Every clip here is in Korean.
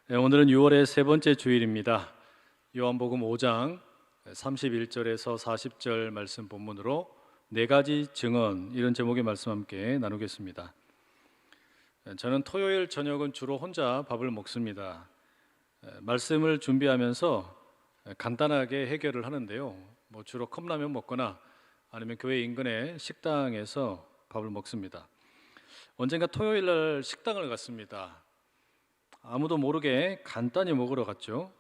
네, 오늘은 6월의 세 번째 주일입니다. 요한복음 5장 31절에서 40절 말씀 본문으로 네 가지 증언, 이런 제목의 말씀 함께 나누겠습니다. 저는 토요일 저녁은 주로 혼자 밥을 먹습니다. 말씀을 준비하면서 간단하게 해결을 하는데요. 주로 컵라면 먹거나 아니면 교회 인근의 식당에서 밥을 먹습니다. 언젠가 토요일 날 식당을 갔습니다. 아무도 모르게 간단히 먹으러 갔죠.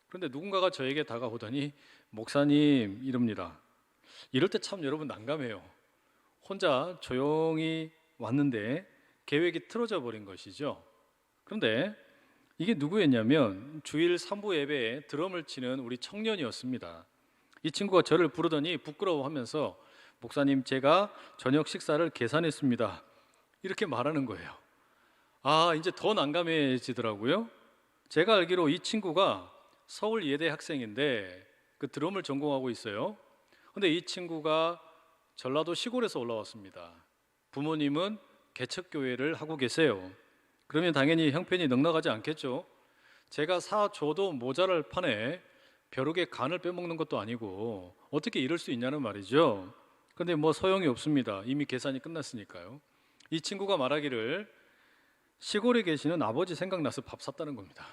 그런데 누군가가 저에게 다가오더니 목사님 이럽니다. 이럴 때 참 여러분 난감해요. 혼자 조용히 왔는데 계획이 틀어져 버린 것이죠. 그런데 이게 누구였냐면 주일 3부 예배에 드럼을 치는 우리 청년이었습니다. 이 친구가 저를 부르더니 부끄러워하면서 목사님, 제가 저녁 식사를 계산했습니다, 이렇게 말하는 거예요. 이제 더 난감해지더라고요. 제가 알기로 이 친구가 서울 예대 학생인데 그 드럼을 전공하고 있어요. 근데 이 친구가 전라도 시골에서 올라왔습니다. 부모님은 개척교회를 하고 계세요. 그러면 당연히 형편이 넉넉하지 않겠죠. 제가 사줘도 모자랄 판에 벼룩의 간을 빼먹는 것도 아니고 어떻게 이럴 수 있냐는 말이죠. 근데 소용이 없습니다. 이미 계산이 끝났으니까요. 이 친구가 말하기를 시골에 계시는 아버지 생각나서 밥 샀다는 겁니다.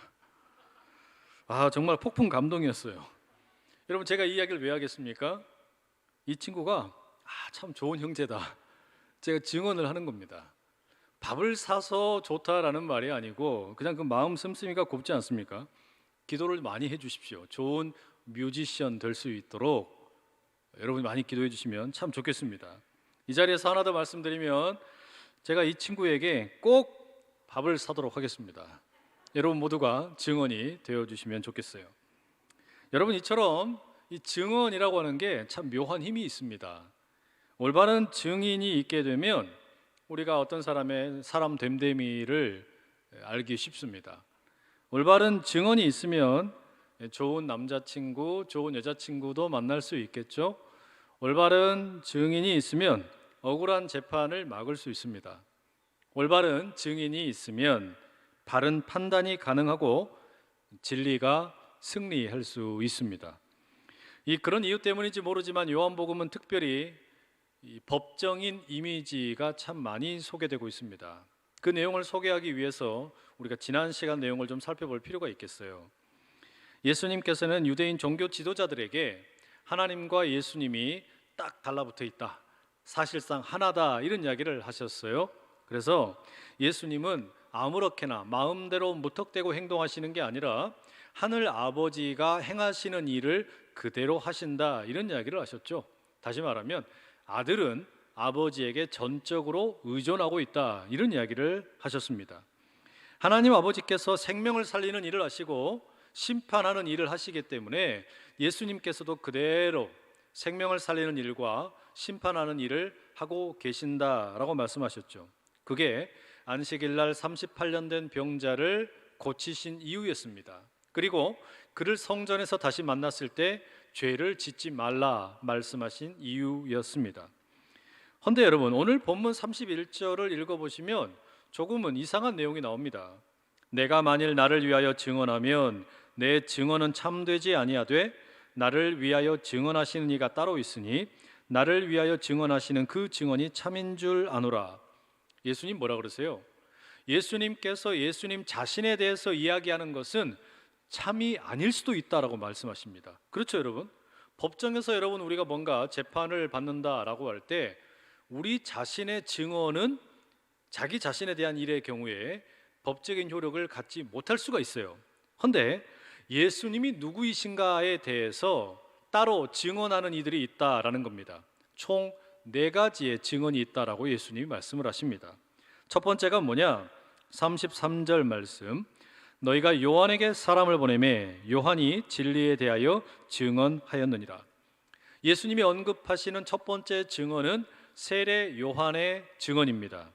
정말 폭풍 감동이었어요. 여러분, 제가 이 이야기를 왜 하겠습니까? 이 친구가 참 좋은 형제다, 제가 증언을 하는 겁니다. 밥을 사서 좋다라는 말이 아니고 그냥 그 마음 씀씀이가 곱지 않습니까? 기도를 많이 해주십시오. 좋은 뮤지션 될 수 있도록 여러분이 많이 기도해 주시면 참 좋겠습니다. 이 자리에서 하나 더 말씀드리면 제가 이 친구에게 꼭 밥을 사도록 하겠습니다. 여러분 모두가 증언이 되어주시면 좋겠어요. 여러분, 이처럼 이 증언이라고 하는 게 참 묘한 힘이 있습니다. 올바른 증인이 있게 되면 우리가 어떤 사람의 사람 됨됨이를 알기 쉽습니다. 올바른 증언이 있으면 좋은 남자친구, 좋은 여자친구도 만날 수 있겠죠. 올바른 증인이 있으면 억울한 재판을 막을 수 있습니다. 올바른 증인이 있으면 바른 판단이 가능하고 진리가 승리할 수 있습니다. 그런 이유 때문인지 모르지만 요한복음은 특별히 이 법정인 이미지가 참 많이 소개되고 있습니다. 그 내용을 소개하기 위해서 우리가 지난 시간 내용을 좀 살펴볼 필요가 있겠어요. 예수님께서는 유대인 종교 지도자들에게 하나님과 예수님이 딱 달라붙어 있다, 사실상 하나다, 이런 이야기를 하셨어요. 그래서 예수님은 아무렇게나 마음대로 무턱대고 행동하시는 게 아니라 하늘 아버지가 행하시는 일을 그대로 하신다, 이런 이야기를 하셨죠. 다시 말하면 아들은 아버지에게 전적으로 의존하고 있다, 이런 이야기를 하셨습니다. 하나님 아버지께서 생명을 살리는 일을 하시고 심판하는 일을 하시기 때문에 예수님께서도 그대로 생명을 살리는 일과 심판하는 일을 하고 계신다라고 말씀하셨죠. 그게 안식일 날 38년 된 병자를 고치신 이유였습니다. 그리고 그를 성전에서 다시 만났을 때 죄를 짓지 말라 말씀하신 이유였습니다. 그런데 여러분, 오늘 본문 31절을 읽어보시면 조금은 이상한 내용이 나옵니다. 내가 만일 나를 위하여 증언하면 내 증언은 참되지 아니하되 나를 위하여 증언하시는 이가 따로 있으니 나를 위하여 증언하시는 그 증언이 참인 줄 아노라. 예수님 뭐라 그러세요? 예수님께서 예수님 자신에 대해서 이야기하는 것은 참이 아닐 수도 있다라고 말씀하십니다. 그렇죠, 여러분? 법정에서 여러분, 우리가 뭔가 재판을 받는다라고 할 때 우리 자신의 증언은 자기 자신에 대한 일의 경우에 법적인 효력을 갖지 못할 수가 있어요. 그런데 예수님이 누구이신가에 대해서 따로 증언하는 이들이 있다라는 겁니다. 총 4가지의 증언이 있다라고 예수님이 말씀을 하십니다. 첫 번째가 뭐냐? 33절 말씀, 너희가 요한에게 사람을 보내매 요한이 진리에 대하여 증언하였느니라. 예수님이 언급하시는 첫 번째 증언은 세례 요한의 증언입니다.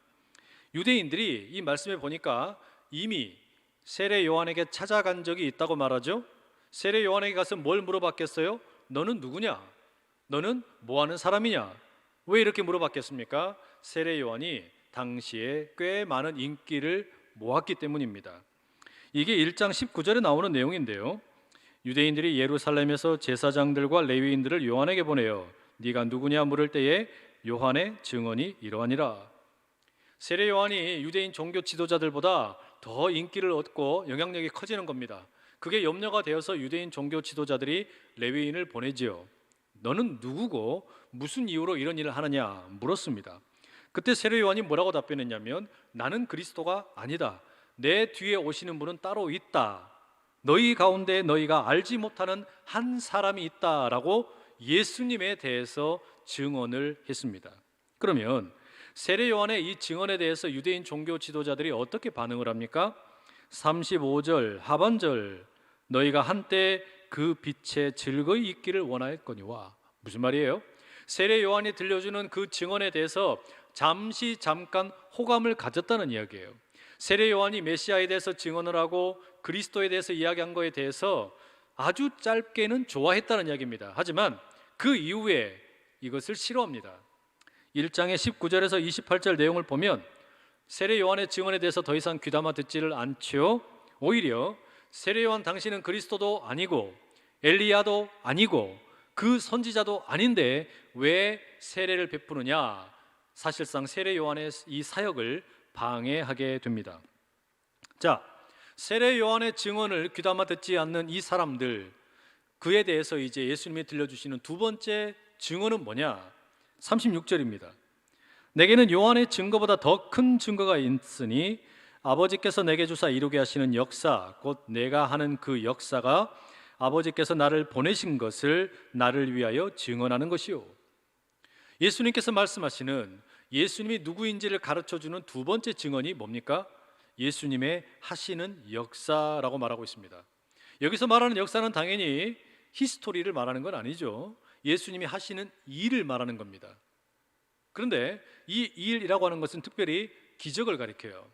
유대인들이 이 말씀에 보니까 이미 세례 요한에게 찾아간 적이 있다고 말하죠. 세례 요한에게 가서 뭘 물어봤겠어요? 너는 누구냐? 너는 뭐하는 사람이냐? 왜 이렇게 물어봤겠습니까? 세례 요한이 당시에 꽤 많은 인기를 모았기 때문입니다. 이게 1장 19절에 나오는 내용인데요. 유대인들이 예루살렘에서 제사장들과 레위인들을 요한에게 보내어 네가 누구냐 물을 때에 요한의 증언이 이러하니라. 세례 요한이 유대인 종교 지도자들보다 더 인기를 얻고 영향력이 커지는 겁니다. 그게 염려가 되어서 유대인 종교 지도자들이 레위인을 보내지요. 너는 누구고 무슨 이유로 이런 일을 하느냐 물었습니다. 그때 세례 요한이 뭐라고 답변했냐면 나는 그리스도가 아니다. 내 뒤에 오시는 분은 따로 있다. 너희 가운데 너희가 알지 못하는 한 사람이 있다라고 예수님에 대해서 증언을 했습니다. 그러면 세례 요한의 이 증언에 대해서 유대인 종교 지도자들이 어떻게 반응을 합니까? 35절 하반절 너희가 한때 그 빛에 즐거이 있기를 원하였거니와. 무슨 말이에요? 세례 요한이 들려주는 그 증언에 대해서 잠깐 호감을 가졌다는 이야기예요. 세례 요한이 메시아에 대해서 증언을 하고 그리스도에 대해서 이야기한 거에 대해서 아주 짧게는 좋아했다는 이야기입니다. 하지만 그 이후에 이것을 싫어합니다. 1장의 19절에서 28절 내용을 보면 세례 요한의 증언에 대해서 더 이상 귀담아 듣지를 않죠. 오히려 세례 요한 당신은 그리스도도 아니고 엘리야도 아니고 그 선지자도 아닌데 왜 세례를 베푸느냐, 사실상 세례 요한의 이 사역을 방해하게 됩니다. 자, 세례 요한의 증언을 귀담아 듣지 않는 이 사람들, 그에 대해서 이제 예수님이 들려주시는 두 번째 증언은 뭐냐? 36절입니다. 내게는 요한의 증거보다 더 큰 증거가 있으니 아버지께서 내게 주사 이루게 하시는 역사, 곧 내가 하는 그 역사가 아버지께서 나를 보내신 것을 나를 위하여 증언하는 것이요. 예수님께서 말씀하시는 예수님이 누구인지를 가르쳐주는 두 번째 증언이 뭡니까? 예수님의 하시는 역사라고 말하고 있습니다. 여기서 말하는 역사는 당연히 히스토리를 말하는 건 아니죠. 예수님이 하시는 일을 말하는 겁니다. 그런데 이 일이라고 하는 것은 특별히 기적을 가리켜요.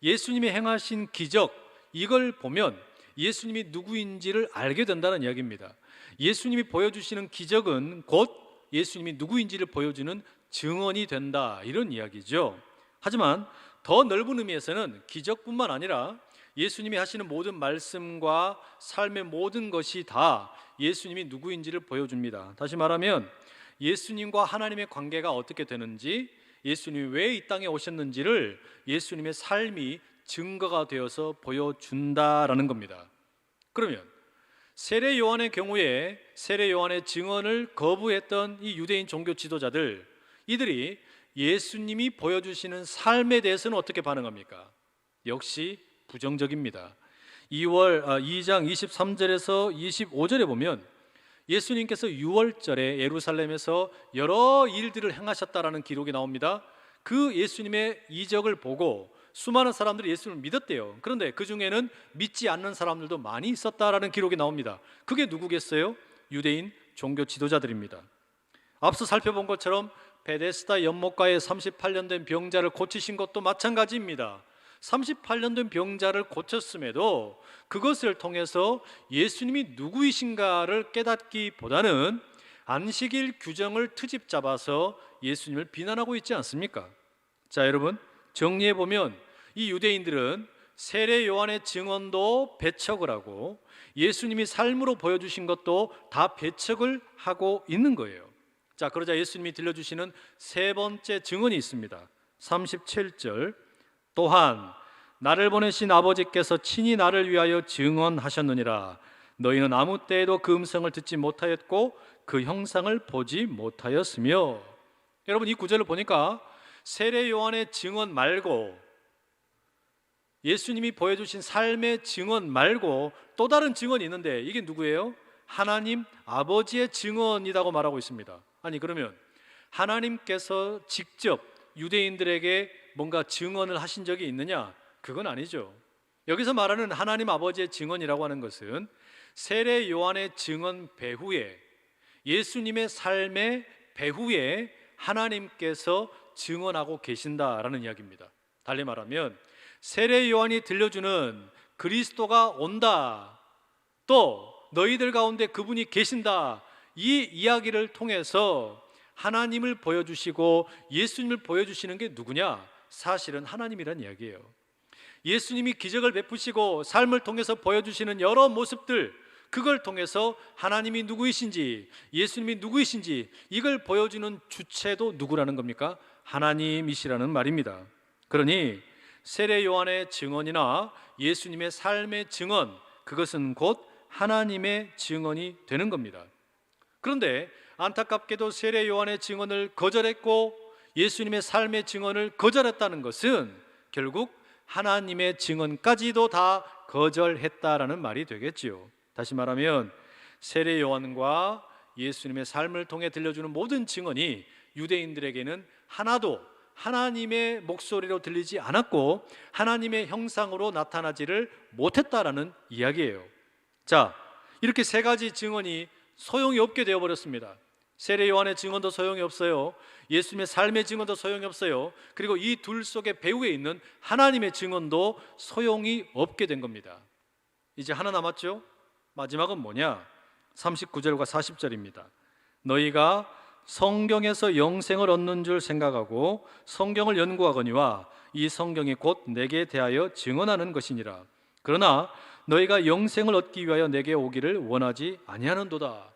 예수님이 행하신 기적, 이걸 보면 예수님이 누구인지를 알게 된다는 이야기입니다. 예수님이 보여주시는 기적은 곧 예수님이 누구인지를 보여주는 증언이 된다, 이런 이야기죠. 하지만 더 넓은 의미에서는 기적뿐만 아니라 예수님이 하시는 모든 말씀과 삶의 모든 것이 다 예수님이 누구인지를 보여줍니다. 다시 말하면 예수님과 하나님의 관계가 어떻게 되는지, 예수님이 왜 이 땅에 오셨는지를 예수님의 삶이 증거가 되어서 보여준다라는 겁니다. 그러면 세례 요한의 경우에 세례 요한의 증언을 거부했던 이 유대인 종교 지도자들, 이들이 예수님이 보여주시는 삶에 대해서는 어떻게 반응합니까? 역시 부정적입니다. 2장 23절에서 25절에 보면 예수님께서 유월절에 예루살렘에서 여러 일들을 행하셨다라는 기록이 나옵니다. 그 예수님의 이적을 보고 수많은 사람들이 예수님을 믿었대요. 그런데 그 중에는 믿지 않는 사람들도 많이 있었다라는 기록이 나옵니다. 그게 누구겠어요? 유대인 종교 지도자들입니다. 앞서 살펴본 것처럼 베데스다 연못가에 38년 된 병자를 고치신 것도 마찬가지입니다. 38년 된 병자를 고쳤음에도 그것을 통해서 예수님이 누구이신가를 깨닫기보다는 안식일 규정을 트집 잡아서 예수님을 비난하고 있지 않습니까? 자, 여러분, 정리해 보면 이 유대인들은 세례 요한의 증언도 배척을 하고 예수님이 삶으로 보여주신 것도 다 배척을 하고 있는 거예요. 자, 그러자 예수님이 들려주시는 세 번째 증언이 있습니다. 37절, 또한 나를 보내신 아버지께서 친히 나를 위하여 증언하셨느니라. 너희는 아무 때에도 그 음성을 듣지 못하였고 그 형상을 보지 못하였으며. 여러분, 이 구절을 보니까 세례 요한의 증언 말고, 예수님이 보여주신 삶의 증언 말고 또 다른 증언이 있는데 이게 누구예요? 하나님 아버지의 증언이라고 말하고 있습니다. 아니, 그러면 하나님께서 직접 유대인들에게 뭔가 증언을 하신 적이 있느냐? 그건 아니죠. 여기서 말하는 하나님 아버지의 증언이라고 하는 것은 세례 요한의 증언 배후에, 예수님의 삶의 배후에 하나님께서 증언하고 계신다라는 이야기입니다. 달리 말하면 세례 요한이 들려주는 그리스도가 온다, 또 너희들 가운데 그분이 계신다, 이 이야기를 통해서 하나님을 보여주시고 예수님을 보여주시는 게 누구냐? 사실은 하나님이란 이야기예요. 예수님이 기적을 베푸시고 삶을 통해서 보여주시는 여러 모습들, 그걸 통해서 하나님이 누구이신지, 예수님이 누구이신지 이걸 보여주는 주체도 누구라는 겁니까? 하나님이시라는 말입니다. 그러니 세례 요한의 증언이나 예수님의 삶의 증언, 그것은 곧 하나님의 증언이 되는 겁니다. 그런데 안타깝게도 세례 요한의 증언을 거절했고 예수님의 삶의 증언을 거절했다는 것은 결국 하나님의 증언까지도 다 거절했다라는 말이 되겠지요. 다시 말하면 세례 요한과 예수님의 삶을 통해 들려주는 모든 증언이 유대인들에게는 하나도 하나님의 목소리로 들리지 않았고 하나님의 형상으로 나타나지를 못했다라는 이야기예요. 자, 이렇게 세 가지 증언이 소용이 없게 되어버렸습니다. 세례 요한의 증언도 소용이 없어요. 예수님의 삶의 증언도 소용이 없어요. 그리고 이 둘 속의 배후에 있는 하나님의 증언도 소용이 없게 된 겁니다. 이제 하나 남았죠? 마지막은 뭐냐? 39절과 40절입니다. 너희가 성경에서 영생을 얻는 줄 생각하고 성경을 연구하거니와 이 성경이 곧 내게 대하여 증언하는 것이니라. 그러나 너희가 영생을 얻기 위하여 내게 오기를 원하지 아니하는도다.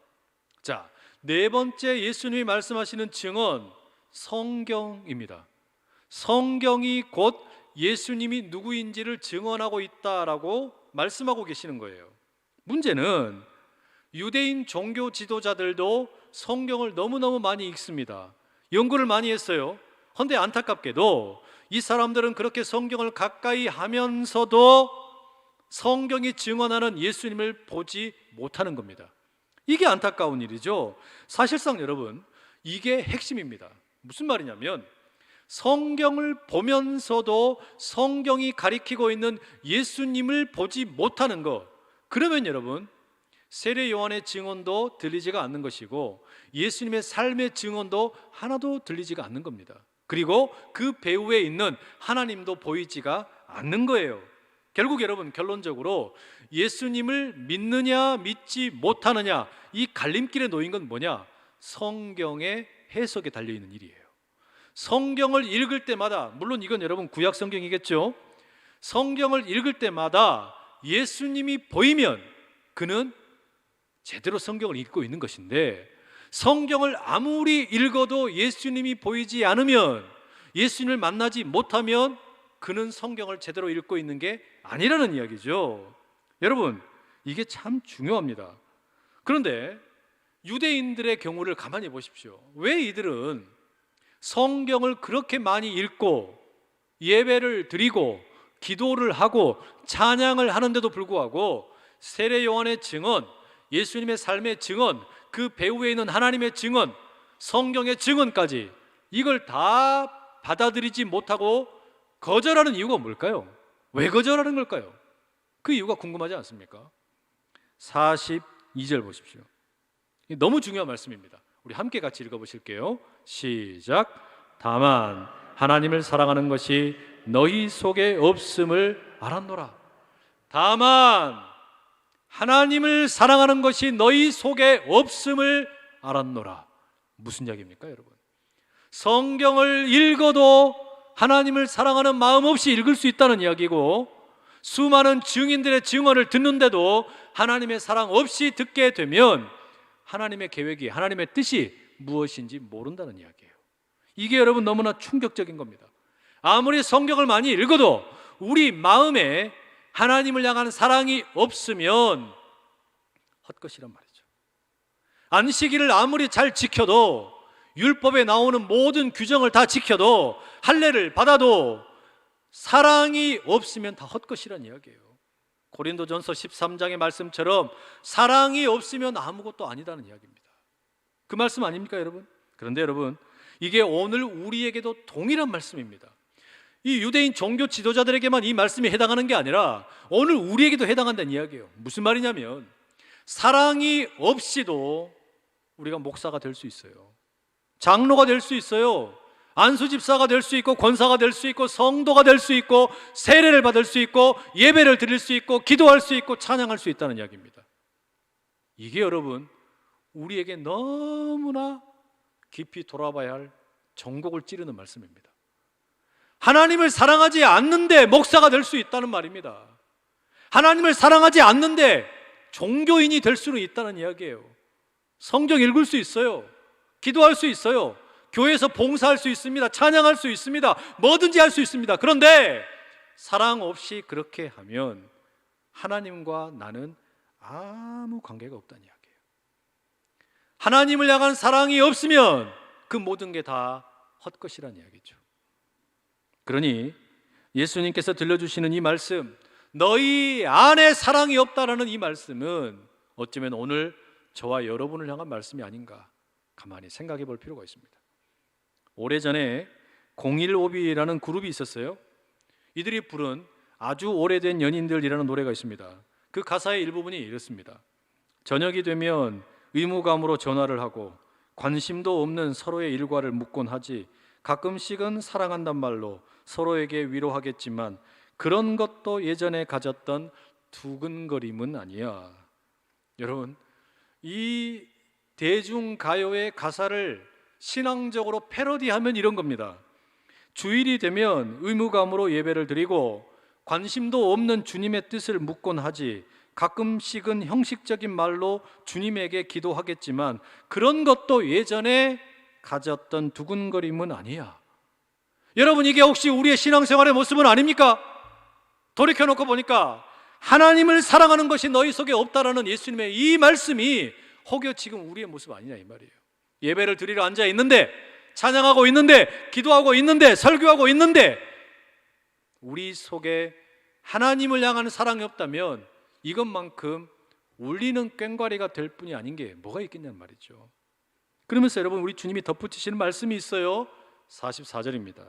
자, 네 번째 예수님이 말씀하시는 증언, 성경입니다. 성경이 곧 예수님이 누구인지를 증언하고 있다라고 말씀하고 계시는 거예요. 문제는 유대인 종교 지도자들도 성경을 너무너무 많이 읽습니다. 연구를 많이 했어요. 그런데 안타깝게도 이 사람들은 그렇게 성경을 가까이 하면서도 성경이 증언하는 예수님을 보지 못하는 겁니다. 이게 안타까운 일이죠. 사실상 여러분, 이게 핵심입니다. 무슨 말이냐면 성경을 보면서도 성경이 가리키고 있는 예수님을 보지 못하는 것, 그러면 여러분 세례 요한의 증언도 들리지가 않는 것이고 예수님의 삶의 증언도 하나도 들리지가 않는 겁니다. 그리고 그 배후에 있는 하나님도 보이지가 않는 거예요. 결국 여러분, 결론적으로 예수님을 믿느냐 믿지 못하느냐, 이 갈림길에 놓인 건 뭐냐? 성경의 해석에 달려있는 일이에요. 성경을 읽을 때마다, 물론 이건 여러분 구약 성경이겠죠. 성경을 읽을 때마다 예수님이 보이면 그는 제대로 성경을 읽고 있는 것인데, 성경을 아무리 읽어도 예수님이 보이지 않으면, 예수님을 만나지 못하면 그는 성경을 제대로 읽고 있는 게 아니라는 이야기죠. 여러분, 이게 참 중요합니다. 그런데 유대인들의 경우를 가만히 보십시오. 왜 이들은 성경을 그렇게 많이 읽고 예배를 드리고 기도를 하고 찬양을 하는데도 불구하고 세례 요한의 증언, 예수님의 삶의 증언, 그 배후에 있는 하나님의 증언, 성경의 증언까지 이걸 다 받아들이지 못하고 거절하는 이유가 뭘까요? 왜 거절하는 걸까요? 그 이유가 궁금하지 않습니까? 42절 보십시오. 너무 중요한 말씀입니다. 우리 함께 같이 읽어보실게요. 시작. 다만 하나님을 사랑하는 것이 너희 속에 없음을 알았노라. 다만 하나님을 사랑하는 것이 너희 속에 없음을 알았노라. 무슨 이야기입니까, 여러분? 성경을 읽어도 하나님을 사랑하는 마음 없이 읽을 수 있다는 이야기고, 수많은 증인들의 증언을 듣는데도 하나님의 사랑 없이 듣게 되면 하나님의 계획이, 하나님의 뜻이 무엇인지 모른다는 이야기예요. 이게 여러분 너무나 충격적인 겁니다. 아무리 성경을 많이 읽어도 우리 마음에 하나님을 향한 사랑이 없으면 헛것이란 말이죠. 안식일을 아무리 잘 지켜도, 율법에 나오는 모든 규정을 다 지켜도, 할례를 받아도 사랑이 없으면 다 헛것이란 이야기예요. 고린도전서 13장의 말씀처럼 사랑이 없으면 아무것도 아니다는 이야기입니다. 그 말씀 아닙니까, 여러분? 그런데 여러분, 이게 오늘 우리에게도 동일한 말씀입니다. 이 유대인 종교 지도자들에게만 이 말씀이 해당하는 게 아니라 오늘 우리에게도 해당한다는 이야기예요. 무슨 말이냐면 사랑이 없이도 우리가 목사가 될 수 있어요. 장로가 될 수 있어요. 안수집사가 될 수 있고, 권사가 될 수 있고, 성도가 될 수 있고, 세례를 받을 수 있고, 예배를 드릴 수 있고, 기도할 수 있고, 찬양할 수 있다는 이야기입니다. 이게 여러분 우리에게 너무나 깊이 돌아봐야 할 정곡을 찌르는 말씀입니다. 하나님을 사랑하지 않는데 목사가 될 수 있다는 말입니다. 하나님을 사랑하지 않는데 종교인이 될 수는 있다는 이야기예요. 성경 읽을 수 있어요. 기도할 수 있어요. 교회에서 봉사할 수 있습니다. 찬양할 수 있습니다. 뭐든지 할 수 있습니다. 그런데 사랑 없이 그렇게 하면 하나님과 나는 아무 관계가 없다는 이야기예요. 하나님을 향한 사랑이 없으면 그 모든 게 다 헛것이라는 이야기죠. 그러니 예수님께서 들려주시는 이 말씀, 너희 안에 사랑이 없다라는 이 말씀은 어쩌면 오늘 저와 여러분을 향한 말씀이 아닌가 가만히 생각해 볼 필요가 있습니다. 오래전에 015B라는 그룹이 있었어요. 이들이 부른 아주 오래된 연인들이라는 노래가 있습니다. 그 가사의 일부분이 이렇습니다. 저녁이 되면 의무감으로 전화를 하고 관심도 없는 서로의 일과를 묻곤 하지, 가끔씩은 사랑한단 말로 서로에게 위로하겠지만 그런 것도 예전에 가졌던 두근거림은 아니야. 여러분, 이 대중가요의 가사를 신앙적으로 패러디하면 이런 겁니다. 주일이 되면 의무감으로 예배를 드리고 관심도 없는 주님의 뜻을 묻곤 하지, 가끔씩은 형식적인 말로 주님에게 기도하겠지만 그런 것도 예전에 가졌던 두근거림은 아니야. 여러분, 이게 혹시 우리의 신앙생활의 모습은 아닙니까? 돌이켜놓고 보니까 하나님을 사랑하는 것이 너희 속에 없다라는 예수님의 이 말씀이 혹여 지금 우리의 모습 아니냐 이 말이에요. 예배를 드리러 앉아 있는데, 찬양하고 있는데, 기도하고 있는데, 설교하고 있는데 우리 속에 하나님을 향하는 사랑이 없다면 이것만큼 울리는 꽹과리가 될 뿐이 아닌 게 뭐가 있겠냐는 말이죠. 그러면서 여러분, 우리 주님이 덧붙이시는 말씀이 있어요. 44절입니다.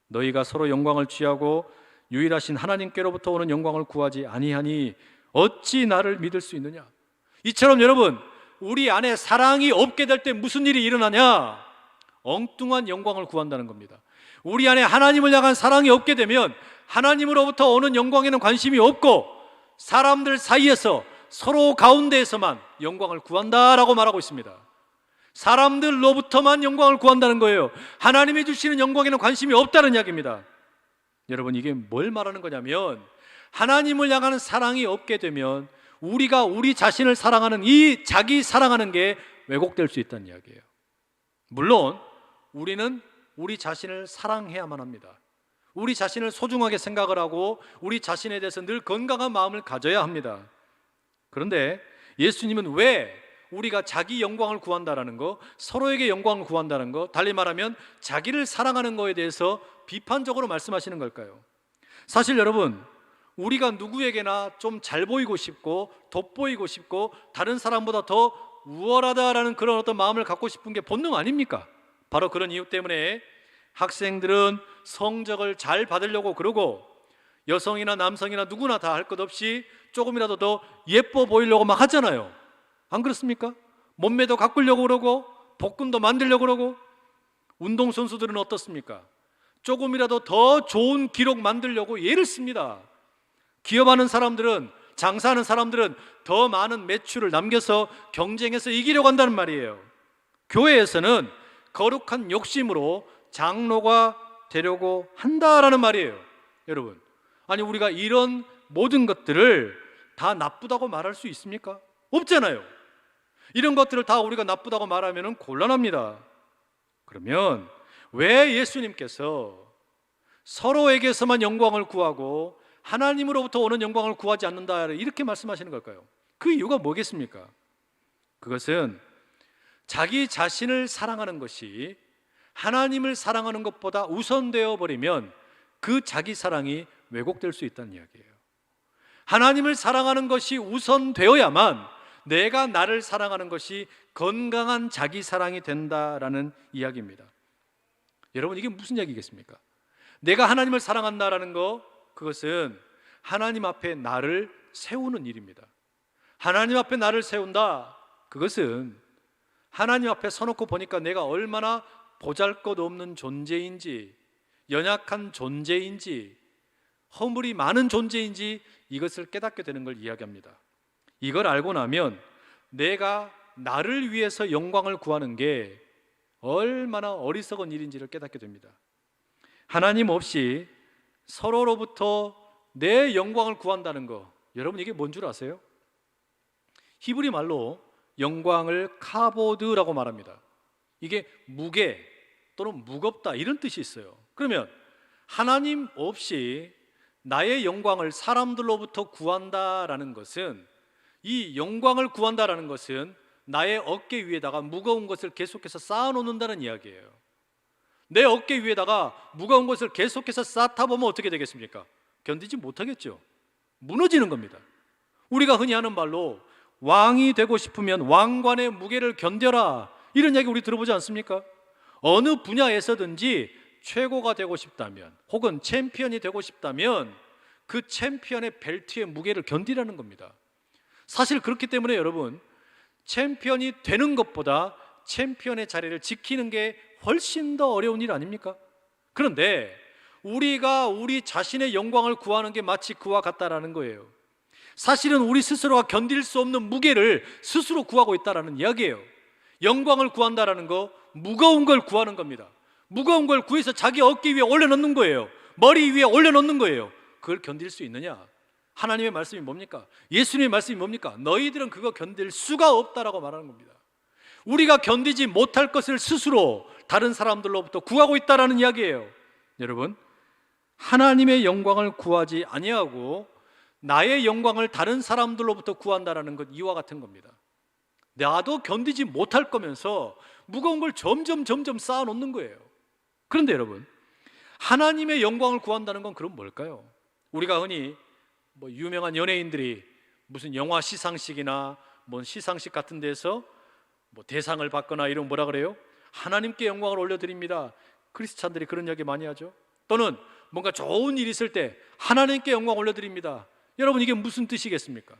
너희가 서로 영광을 취하고 유일하신 하나님께로부터 오는 영광을 구하지 아니하니 어찌 나를 믿을 수 있느냐. 이처럼 여러분, 우리 안에 사랑이 없게 될 때 무슨 일이 일어나냐? 엉뚱한 영광을 구한다는 겁니다. 우리 안에 하나님을 향한 사랑이 없게 되면 하나님으로부터 오는 영광에는 관심이 없고 사람들 사이에서 서로 가운데에서만 영광을 구한다라고 말하고 있습니다. 사람들로부터만 영광을 구한다는 거예요. 하나님이 주시는 영광에는 관심이 없다는 이야기입니다. 여러분, 이게 뭘 말하는 거냐면 하나님을 향하는 사랑이 없게 되면 우리가 우리 자신을 사랑하는 이 자기 사랑하는 게 왜곡될 수 있다는 이야기예요. 물론 우리는 우리 자신을 사랑해야만 합니다. 우리 자신을 소중하게 생각을 하고 우리 자신에 대해서 늘 건강한 마음을 가져야 합니다. 그런데 예수님은 왜 우리가 자기 영광을 구한다라는 거, 서로에게 영광을 구한다는 거, 달리 말하면 자기를 사랑하는 거에 대해서 비판적으로 말씀하시는 걸까요? 사실 여러분, 우리가 누구에게나 좀 잘 보이고 싶고 돋보이고 싶고 다른 사람보다 더 우월하다라는 그런 어떤 마음을 갖고 싶은 게 본능 아닙니까? 바로 그런 이유 때문에 학생들은 성적을 잘 받으려고 그러고 여성이나 남성이나 누구나 다 할 것 없이 조금이라도 더 예뻐 보이려고 막 하잖아요. 안 그렇습니까? 몸매도 가꾸려고 그러고 복근도 만들려고 그러고. 운동선수들은 어떻습니까? 조금이라도 더 좋은 기록 만들려고 애를 씁니다. 기업하는 사람들은, 장사하는 사람들은 더 많은 매출을 남겨서 경쟁해서 이기려고 한다는 말이에요. 교회에서는 거룩한 욕심으로 장로가 되려고 한다라는 말이에요. 여러분, 아니 우리가 이런 모든 것들을 다 나쁘다고 말할 수 있습니까? 없잖아요. 이런 것들을 다 우리가 나쁘다고 말하면 곤란합니다. 그러면 왜 예수님께서 서로에게서만 영광을 구하고 하나님으로부터 오는 영광을 구하지 않는다 이렇게 말씀하시는 걸까요? 그 이유가 뭐겠습니까? 그것은 자기 자신을 사랑하는 것이 하나님을 사랑하는 것보다 우선되어 버리면 그 자기 사랑이 왜곡될 수 있다는 이야기예요. 하나님을 사랑하는 것이 우선되어야만 내가 나를 사랑하는 것이 건강한 자기 사랑이 된다라는 이야기입니다. 여러분, 이게 무슨 이야기겠습니까? 내가 하나님을 사랑한다라는 거, 그것은 하나님 앞에 나를 세우는 일입니다. 하나님 앞에 나를 세운다, 그것은 하나님 앞에 서놓고 보니까 내가 얼마나 보잘것없는 존재인지, 연약한 존재인지, 허물이 많은 존재인지 이것을 깨닫게 되는 걸 이야기합니다. 이걸 알고 나면 내가 나를 위해서 영광을 구하는 게 얼마나 어리석은 일인지를 깨닫게 됩니다. 하나님 없이 서로로부터 내 영광을 구한다는 거, 여러분 이게 뭔 줄 아세요? 히브리 말로 영광을 카보드라고 말합니다. 이게 무게 또는 무겁다 이런 뜻이 있어요. 그러면 하나님 없이 나의 영광을 사람들로부터 구한다라는 것은, 이 영광을 구한다라는 것은 나의 어깨 위에다가 무거운 것을 계속해서 쌓아놓는다는 이야기예요. 내 어깨 위에다가 무거운 것을 계속해서 쌓다 보면 어떻게 되겠습니까? 견디지 못하겠죠. 무너지는 겁니다. 우리가 흔히 하는 말로 왕이 되고 싶으면 왕관의 무게를 견뎌라, 이런 얘기 우리 들어보지 않습니까? 어느 분야에서든지 최고가 되고 싶다면, 혹은 챔피언이 되고 싶다면 그 챔피언의 벨트의 무게를 견디라는 겁니다. 사실 그렇기 때문에 여러분, 챔피언이 되는 것보다 챔피언의 자리를 지키는 게 훨씬 더 어려운 일 아닙니까? 그런데 우리가 우리 자신의 영광을 구하는 게 마치 그와 같다라는 거예요. 사실은 우리 스스로가 견딜 수 없는 무게를 스스로 구하고 있다라는 이야기예요. 영광을 구한다라는 거, 무거운 걸 구하는 겁니다. 무거운 걸 구해서 자기 어깨 위에 올려놓는 거예요. 머리 위에 올려놓는 거예요. 그걸 견딜 수 있느냐? 하나님의 말씀이 뭡니까? 예수님의 말씀이 뭡니까? 너희들은 그거 견딜 수가 없다라고 말하는 겁니다. 우리가 견디지 못할 것을 스스로 다른 사람들로부터 구하고 있다라는 이야기예요. 여러분, 하나님의 영광을 구하지 아니하고 나의 영광을 다른 사람들로부터 구한다라는 것, 이와 같은 겁니다. 나도 견디지 못할 거면서 무거운 걸 점점 쌓아놓는 거예요. 그런데 여러분, 하나님의 영광을 구한다는 건 그럼 뭘까요? 우리가 흔히 유명한 연예인들이 무슨 영화 시상식이나 시상식 같은 데서 대상을 받거나 이런 뭐라 그래요? 하나님께 영광을 올려드립니다. 크리스찬들이 그런 이야기 많이 하죠. 또는 뭔가 좋은 일이 있을 때 하나님께 영광 올려드립니다. 여러분, 이게 무슨 뜻이겠습니까?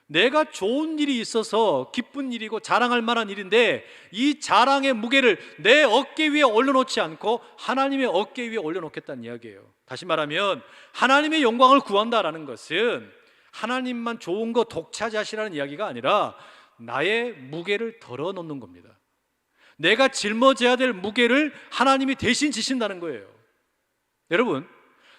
내가 좋은 일이 있어서 기쁜 일이고 자랑할 만한 일인데 이 자랑의 무게를 내 어깨 위에 올려놓지 않고 하나님의 어깨 위에 올려놓겠다는 이야기예요. 다시 말하면 하나님의 영광을 구한다라는 것은 하나님만 좋은 거 독차지하시라는 이야기가 아니라 나의 무게를 덜어놓는 겁니다. 내가 짊어져야 될 무게를 하나님이 대신 지신다는 거예요. 여러분,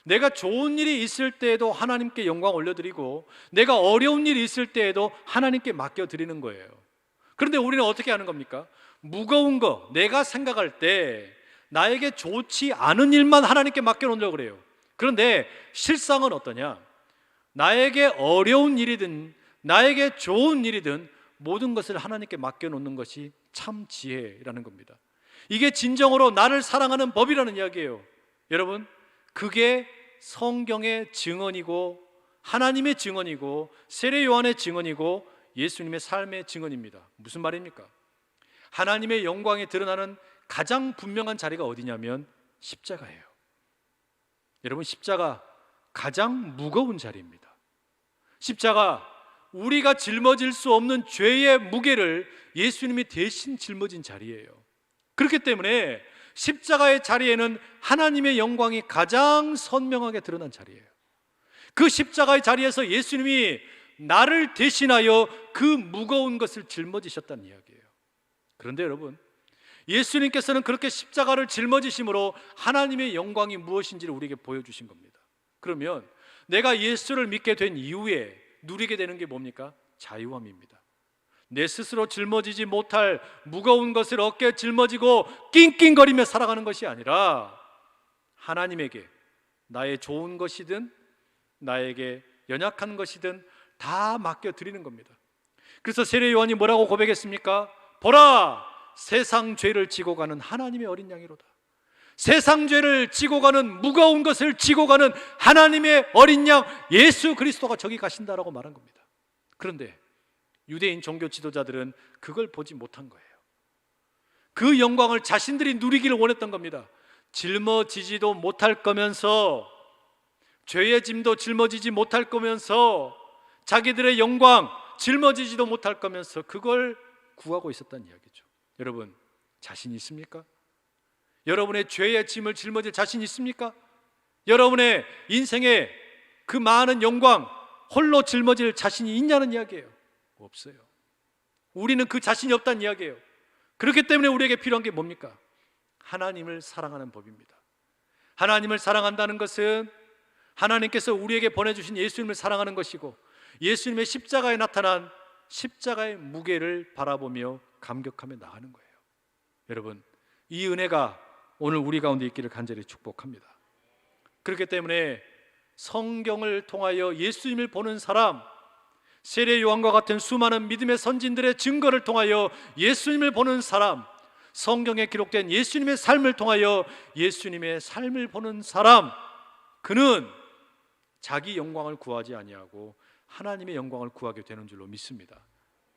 내가 좋은 일이 있을 때에도 하나님께 영광 올려드리고 내가 어려운 일이 있을 때에도 하나님께 맡겨드리는 거예요. 그런데 우리는 어떻게 하는 겁니까? 무거운 거, 내가 생각할 때 나에게 좋지 않은 일만 하나님께 맡겨놓으려고 그래요. 그런데 실상은 어떠냐? 나에게 어려운 일이든 나에게 좋은 일이든 모든 것을 하나님께 맡겨놓는 것이 참 지혜라는 겁니다. 이게 진정으로 나를 사랑하는 법이라는 이야기예요. 여러분, 그게 성경의 증언이고 하나님의 증언이고 세례 요한의 증언이고 예수님의 삶의 증언입니다. 무슨 말입니까? 하나님의 영광이 드러나는 가장 분명한 자리가 어디냐면 십자가예요. 여러분, 십자가 가장 무거운 자리입니다. 십자가, 우리가 짊어질 수 없는 죄의 무게를 예수님이 대신 짊어진 자리예요. 그렇기 때문에 십자가의 자리에는 하나님의 영광이 가장 선명하게 드러난 자리예요. 그 십자가의 자리에서 예수님이 나를 대신하여 그 무거운 것을 짊어지셨다는 이야기예요. 그런데 여러분, 예수님께서는 그렇게 십자가를 짊어지심으로 하나님의 영광이 무엇인지를 우리에게 보여주신 겁니다. 그러면 내가 예수를 믿게 된 이후에 누리게 되는 게 뭡니까? 자유함입니다. 내 스스로 짊어지지 못할 무거운 것을 어깨에 짊어지고 낑낑거리며 살아가는 것이 아니라 하나님에게 나의 좋은 것이든 나에게 연약한 것이든 다 맡겨드리는 겁니다. 그래서 세례 요한이 뭐라고 고백했습니까? 보라, 세상 죄를 지고 가는 하나님의 어린 양이로다. 세상 죄를 지고 가는, 무거운 것을 지고 가는 하나님의 어린 양 예수 그리스도가 저기 가신다라고 말한 겁니다. 그런데 유대인 종교 지도자들은 그걸 보지 못한 거예요. 그 영광을 자신들이 누리기를 원했던 겁니다. 짊어지지도 못할 거면서, 죄의 짐도 짊어지지 못할 거면서, 자기들의 영광 짊어지지도 못할 거면서 그걸 구하고 있었다는 이야기죠. 여러분, 자신 있습니까? 여러분의 죄의 짐을 짊어질 자신 있습니까? 여러분의 인생의 그 많은 영광 홀로 짊어질 자신이 있냐는 이야기예요. 없어요. 우리는 그 자신이 없다는 이야기예요. 그렇기 때문에 우리에게 필요한 게 뭡니까? 하나님을 사랑하는 법입니다. 하나님을 사랑한다는 것은 하나님께서 우리에게 보내주신 예수님을 사랑하는 것이고, 예수님의 십자가에 나타난 십자가의 무게를 바라보며 감격하며 나가는 거예요. 여러분, 이 은혜가 오늘 우리 가운데 있기를 간절히 축복합니다. 그렇기 때문에 성경을 통하여 예수님을 보는 사람, 세례 요한과 같은 수많은 믿음의 선진들의 증거를 통하여 예수님을 보는 사람, 성경에 기록된 예수님의 삶을 통하여 예수님의 삶을 보는 사람, 그는 자기 영광을 구하지 아니하고 하나님의 영광을 구하게 되는 줄로 믿습니다.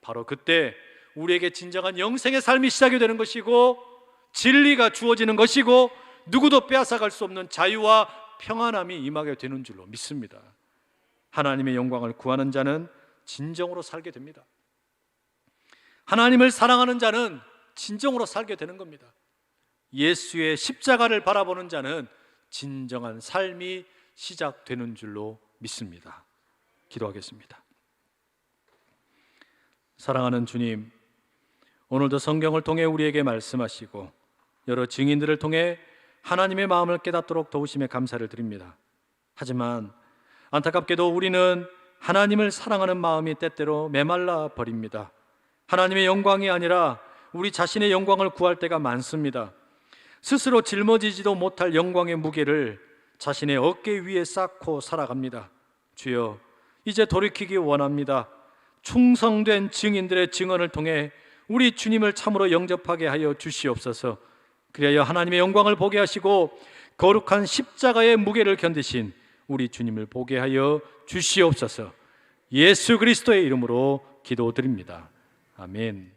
바로 그때 우리에게 진정한 영생의 삶이 시작이 되는 것이고, 진리가 주어지는 것이고, 누구도 빼앗아갈 수 없는 자유와 평안함이 임하게 되는 줄로 믿습니다. 하나님의 영광을 구하는 자는 진정으로 살게 됩니다. 하나님을 사랑하는 자는 진정으로 살게 되는 겁니다. 예수의 십자가를 바라보는 자는 진정한 삶이 시작되는 줄로 믿습니다. 기도하겠습니다. 사랑하는 주님, 오늘도 성경을 통해 우리에게 말씀하시고 여러 증인들을 통해 하나님의 마음을 깨닫도록 도우심에 감사를 드립니다. 하지만 안타깝게도 우리는 하나님을 사랑하는 마음이 때때로 메말라 버립니다. 하나님의 영광이 아니라 우리 자신의 영광을 구할 때가 많습니다. 스스로 짊어지지도 못할 영광의 무게를 자신의 어깨 위에 쌓고 살아갑니다. 주여, 이제 돌이키기 원합니다. 충성된 증인들의 증언을 통해 우리 주님을 참으로 영접하게 하여 주시옵소서. 그리하여 하나님의 영광을 보게 하시고 거룩한 십자가의 무게를 견디신 우리 주님을 보게 하여 주시옵소서. 예수 그리스도의 이름으로 기도드립니다. 아멘.